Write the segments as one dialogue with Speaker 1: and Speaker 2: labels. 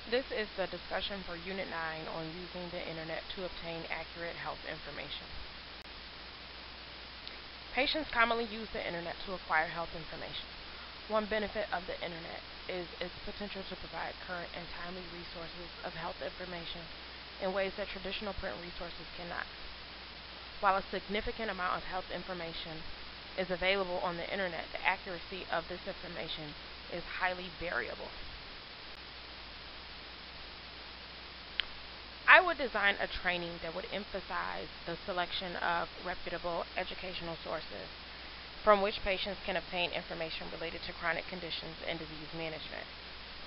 Speaker 1: This is the discussion for Unit 9 on using the Internet to obtain accurate health information. Patients commonly use the Internet to acquire health information. One benefit of the Internet is its potential to provide current and timely resources of health information in ways that traditional print resources cannot. While a significant amount of health information is available on the Internet, the accuracy of this information is highly variable. I would design a training that would emphasize the selection of reputable educational sources from which patients can obtain information related to chronic conditions and disease management.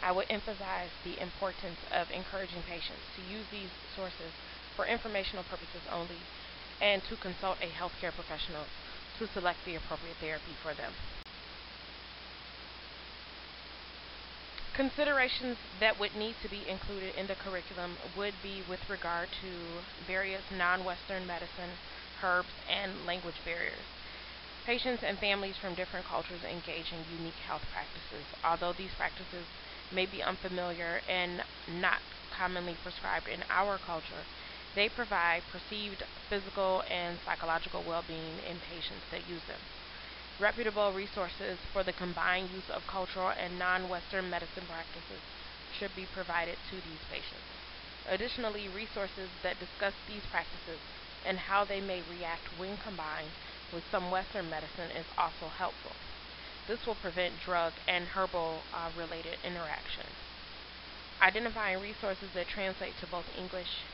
Speaker 1: I would emphasize the importance of encouraging patients to use these sources for informational purposes only and to consult a healthcare professional to select the appropriate therapy for them. Considerations that would need to be included in the curriculum would be with regard to various non Western medicine, herbs, and language barriers. Patients and families from different cultures engage in unique health practices. Although these practices may be unfamiliar and not commonly prescribed in our culture, they provide perceived physical and psychological well being in patients that use them. Reputable resources for the combined use of cultural and non Western medicine practices should be provided to these patients. Additionally, resources that discuss these practices and how they may react when combined with some Western medicine is also helpful. This will prevent drug and herbal related interactions. Identifying resources that translate to both English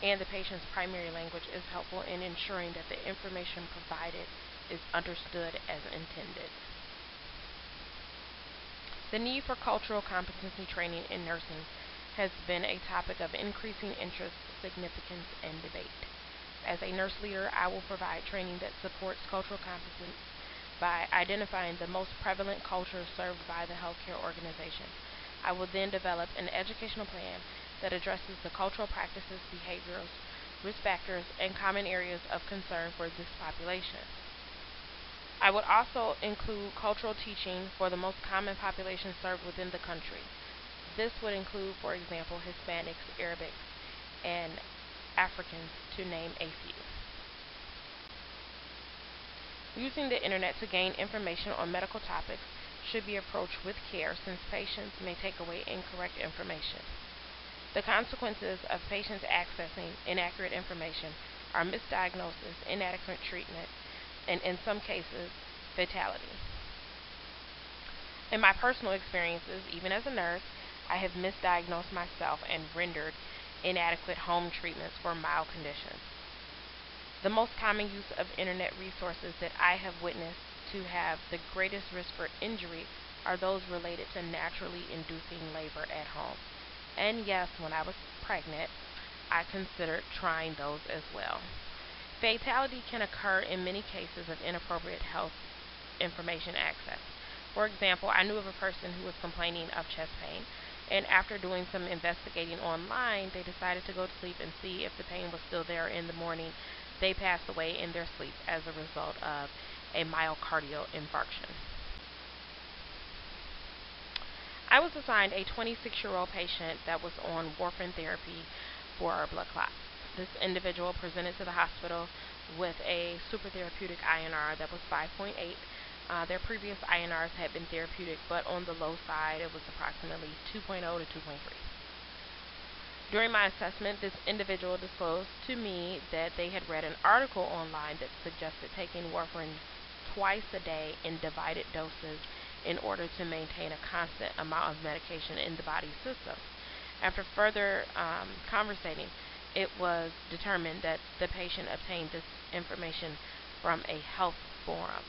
Speaker 1: and the patient's primary language is helpful in ensuring that the information provided is understood as intended. The need for cultural competency training in nursing has been a topic of increasing interest, significance, and debate. As a nurse leader, I will provide training that supports cultural competence by identifying the most prevalent cultures served by the healthcare organization. I will then develop an educational plan that addresses the cultural practices, behaviors, risk factors, and common areas of concern for this population. I would also include cultural teaching for the most common populations served within the country. This would include, for example, Hispanics, Arabics, and Africans, to name a few. Using the Internet to gain information on medical topics should be approached with care since patients may take away incorrect information. The consequences of patients accessing inaccurate information are misdiagnosis, inadequate treatment, and in some cases, fatality. In my personal experiences, even as a nurse, I have misdiagnosed myself and rendered inadequate home treatments for mild conditions. The most common use of internet resources that I have witnessed to have the greatest risk for injury are those related to naturally inducing labor at home. And yes, when I was pregnant, I considered trying those as well. Fatality can occur in many cases of inappropriate health information access. For example, I knew of a person who was complaining of chest pain, and after doing some investigating online, they decided to go to sleep and see if the pain was still there in the morning. They passed away in their sleep as a result of a myocardial infarction. I was assigned a 26-year-old patient that was on warfarin therapy for blood clots. This individual presented to the hospital with a supertherapeutic INR that was 5.8. Their previous INRs had been therapeutic, but on the low side, it was approximately 2.0 to 2.3. During my assessment, this individual disclosed to me that they had read an article online that suggested taking warfarin twice a day in divided doses in order to maintain a constant amount of medication in the body's system. After further conversating, it was determined that the patient obtained this information from a health forum.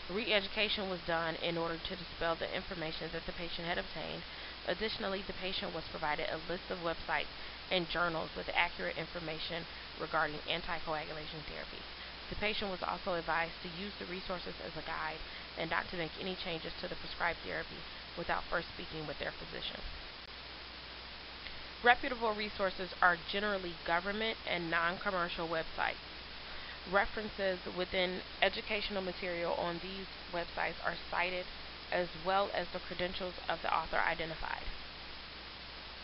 Speaker 1: Re-education was done in order to dispel the information that the patient had obtained. Additionally, the patient was provided a list of websites and journals with accurate information regarding anticoagulation therapy. The patient was also advised to use the resources as a guide and not to make any changes to the prescribed therapy without first speaking with their physician. Reputable resources are generally government and non-commercial websites. References within educational material on these websites are cited as well as the credentials of the author identified.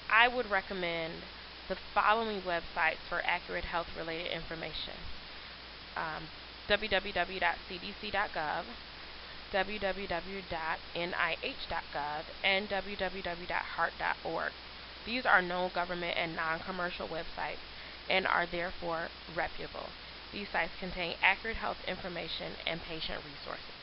Speaker 1: I would recommend the following websites for accurate health-related information: um, www.cdc.gov, www.nih.gov, and www.heart.org. These are known government and non-commercial websites and are therefore reputable. These sites contain accurate health information and patient resources.